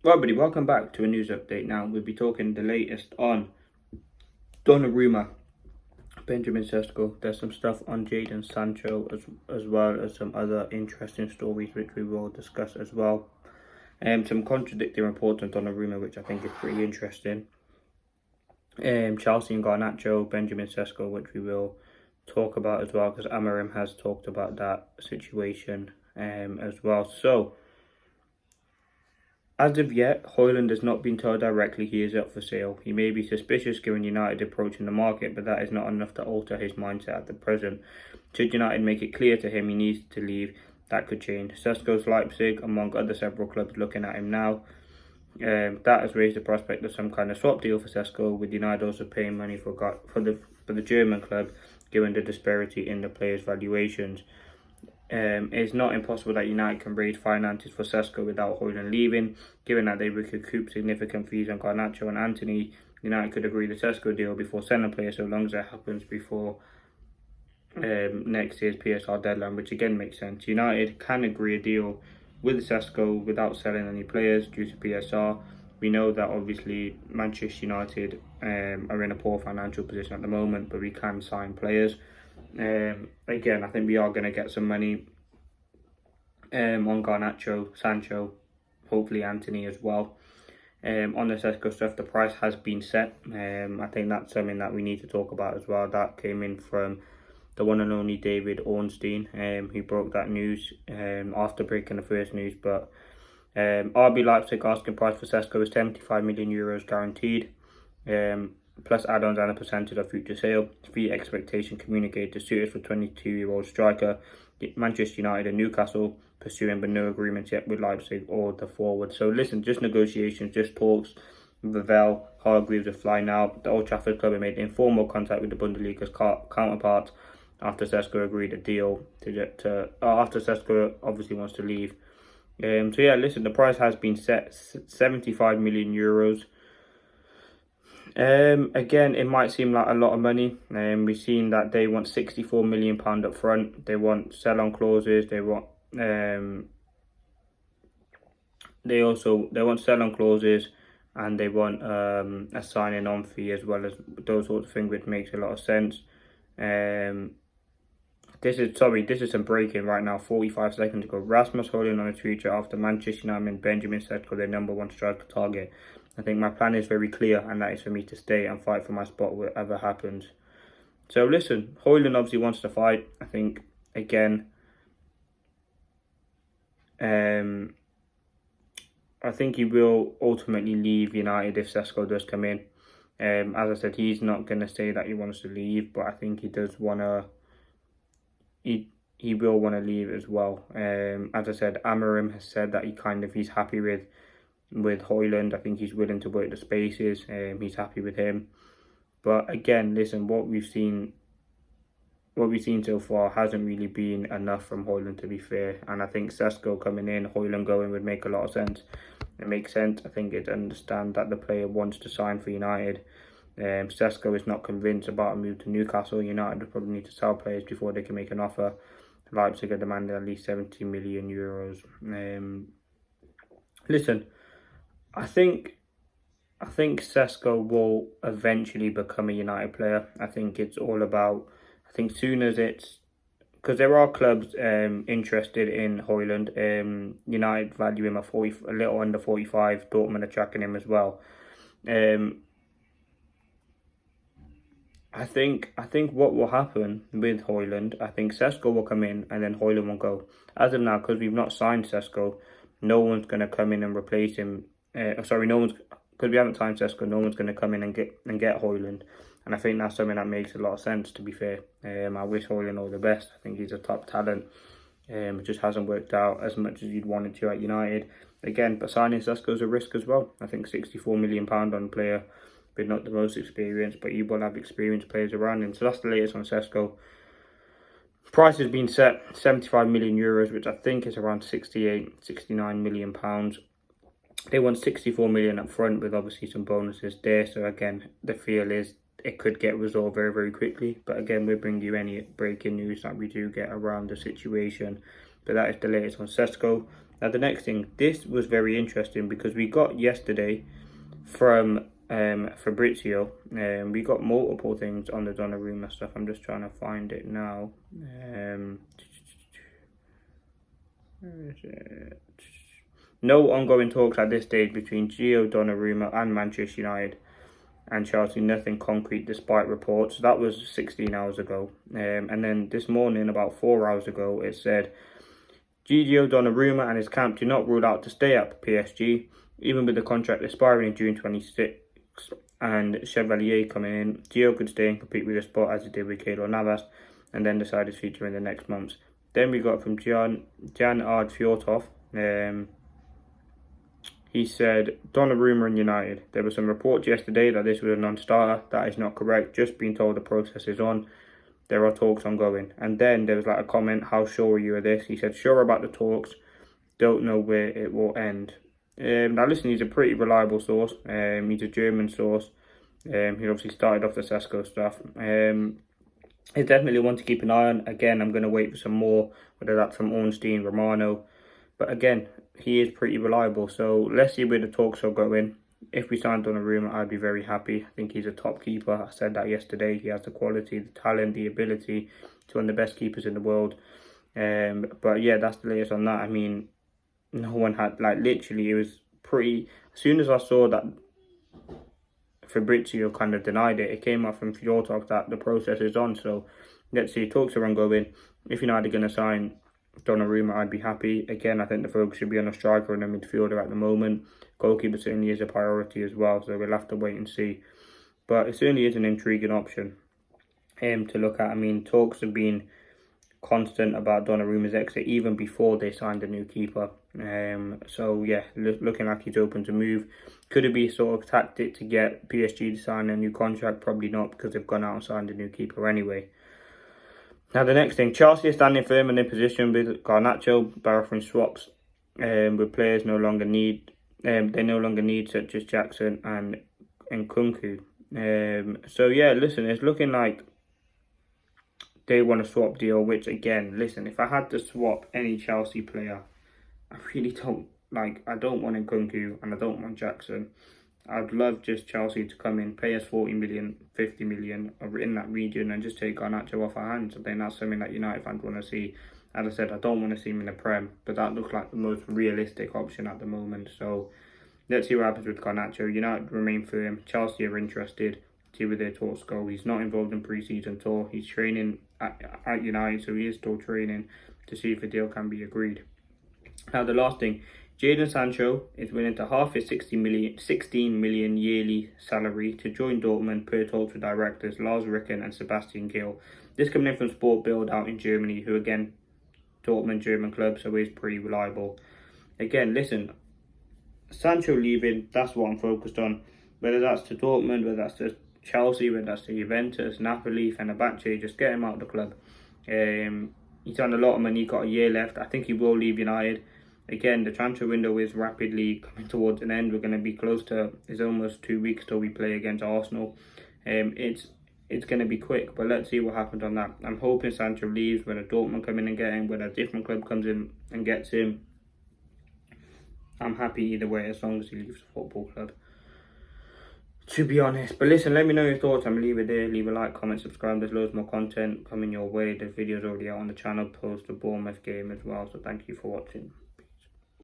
Well, everybody, welcome back to a news update. Now, we'll be talking the latest on Donnarumma, Benjamin Sesko. There's some stuff on Jadon Sancho as well as some other interesting stories which we will discuss as well. Some contradicting reports on Donnarumma, which I think is pretty interesting. Chelsea and Garnacho, Benjamin Sesko, which we will talk about as well, because Amarim has talked about that situation as well. So, as of yet, Hojlund has not been told directly he is up for sale. He may be suspicious given United approaching the market, but that is not enough to alter his mindset at the present. Should United make it clear to him he needs to leave, that could change. Sesko's Leipzig, among other several clubs looking at him now. That has raised the prospect of some kind of swap deal for Sesko, with United also paying money for the German club, given the disparity in the players' valuations. It's not impossible that United can raise finances for Sesko without Hojlund leaving. Given that they would recoup significant fees on Garnacho and Antony, United could agree the Sesko deal before selling players, so long as it happens before next year's PSR deadline, which again makes sense. United can agree a deal with Sesko without selling any players due to PSR. We know that obviously Manchester United are in a poor financial position at the moment, but we can sign players. Again, I think we are going to get some money on Garnacho, Sancho, hopefully Antony as well. On the Sesko stuff, the price has been set. I think that's something that we need to talk about as well. That came in from the one and only David Ornstein, who broke that news after breaking the first news. But RB Leipzig asking price for Sesko is 75 million euros guaranteed. Plus add-ons and a percentage of future sale. Fee expectation communicated to suitors for 22-year-old striker. Manchester United and Newcastle pursuing, but no agreements yet with Leipzig or the forward. So listen, just negotiations, just talks. Ravel, Hargreaves are flying out. The Old Trafford club have made informal contact with the Bundesliga's counterpart after Sesko agreed a deal after Sesko obviously wants to leave. So yeah, listen, the price has been set, 75 million euros. Again, it might seem like a lot of money. We've seen that they want £64 million up front. They want sell-on clauses. They want sell-on clauses, and they want a signing-on fee as well, as those sorts of things, which makes a lot of sense. This is some breaking right now. 45 seconds ago, Rasmus Hojlund on a future after Manchester United and Benjamin Sesko their number one striker target. I think my plan is very clear, and that is for me to stay and fight for my spot whatever happens. So listen, Hojlund obviously wants to fight. I think, again, I think he will ultimately leave United if Sesko does come in. As I said, he's not going to say that he wants to leave, but I think he does want to. He will want to leave as well. As I said, Amarim has said that he's happy with Hojlund. I think he's willing to work the spaces. He's happy with him. But again, listen, what we've seen so far hasn't really been enough from Hojlund, to be fair. And I think Sesko coming in, Hojlund going would make a lot of sense. It makes sense. I think it's understand that the player wants to sign for United. Sesko is not convinced about a move to Newcastle. United will probably need to sell players before they can make an offer. Leipzig are demanding at least 70 million euros. Listen, I think Sesko will eventually become a United player. I think it's all about, soon as it's, because there are clubs interested in Hojlund. United value him a little under 45. Dortmund are tracking him as well. I think what will happen with Hojlund, I think Sesko will come in and then Hojlund will go. As of now, because we've not signed Sesko, no one's going to come in and replace him. Because we haven't signed Sesko, no one's going to come in and get Hojlund. And I think that's something that makes a lot of sense, to be fair. I wish Hojlund all the best. I think he's a top talent. It just hasn't worked out as much as you'd wanted to at United. Again, but signing Sesko is a risk as well. I think £64 million on a player, but not the most experienced, but you will have experienced players around him. So that's the latest on Sesko. Price has been set 75 million euros, which I think is around 69 million pounds. They want 64 million up front with obviously some bonuses there. So again, the feel is it could get resolved very, very quickly. But again, we'll bring you any breaking news that we do get around the situation. But that is the latest on Sesko. Now the next thing, this was very interesting because we got yesterday from Fabrizio, we got multiple things on the Donnarumma stuff. I'm just trying to find it now. Where is it? No ongoing talks at this stage between Gio Donnarumma and Manchester United and Chelsea. Nothing concrete despite reports. That was 16 hours ago. And then this morning, about 4 hours ago, it said Gio Donnarumma and his camp do not rule out to stay at PSG, even with the contract expiring in June 26 and Chevalier coming in. Gio could stay and compete with the spot as he did with Keylor Navas, and then decide his future in the next months. Then we got from Jan Ard Fjortov. He said, Donnarumma and United. There were some reports yesterday that this was a non-starter. That is not correct. Just been told the process is on. There are talks ongoing. And then there was like a comment, how sure are you of this? He said, sure about the talks. Don't know where it will end. Now listen, he's a pretty reliable source. He's a German source. He obviously started off the Sesko stuff. It's definitely one to keep an eye on. Again, I'm going to wait for some more, whether that's from Ornstein, Romano. But again, he is pretty reliable. So let's see where the talks are going. If we signed Donnarumma, I'd be very happy. I think he's a top keeper. I said that yesterday. He has the quality, the talent, the ability to one of the best keepers in the world. But yeah, that's the latest on that. I mean, no one had, like, literally, it was pretty... As soon as I saw that Fabrizio kind of denied it, it came up from Fjortov that the process is on. So let's see, talks are ongoing. If United are going to sign Donnarumma, I'd be happy. Again, I think the focus should be on a striker and a midfielder at the moment. Goalkeeper certainly is a priority as well, so we'll have to wait and see. But it certainly is an intriguing option to look at. I mean, talks have been constant about Donnarumma's exit even before they signed a new keeper. So yeah, looking like he's open to move. Could it be sort of tactic to get PSG to sign a new contract? Probably not, because they've gone out and signed a new keeper anyway. Now the next thing, Chelsea is standing firm in their position with Garnacho, offering swaps with players no longer need. They no longer need, such as Jackson and Nkunku. So yeah, listen, it's looking like they want a swap deal, which again, listen, if I had to swap any Chelsea player, I really don't, I don't want Nkunku and I don't want Jackson. I'd love just Chelsea to come in, pay us 40 million, 50 million in that region and just take Garnacho off our hands. I think that's something that United fans want to see. As I said, I don't want to see him in the Prem, but that looks like the most realistic option at the moment. So let's see what happens with Garnacho. United remain firm. Chelsea are interested. See where their talks go. He's not involved in pre-season tour. He's training at United, so he is still training to see if a deal can be agreed. Now the last thing, Jadon Sancho is willing to half his 16 million yearly salary to join Dortmund per talks with directors Lars Ricken and Sebastian Gill. This coming in from Sport Bild out in Germany, who again, Dortmund, German club, so is pretty reliable. Again, listen, Sancho leaving, that's what I'm focused on. Whether that's to Dortmund, whether that's to Chelsea, whether that's to Juventus, Napoli, Fenerbahce, just get him out of the club. He's on a lot of money, got a year left. I think he will leave United. Again, the transfer window is rapidly coming towards an end. We're going to be close to, it's almost 2 weeks till we play against Arsenal. It's going to be quick, but let's see what happens on that. I'm hoping Sancho leaves, whether Dortmund come in and get him, whether a different club comes in and gets him. I'm happy either way, as long as he leaves the football club, to be honest. But listen, let me know your thoughts. I'm going to leave it there. Leave a like, comment, subscribe. There's loads more content coming your way. The video's already out on the channel, post the Bournemouth game as well. So thank you for watching.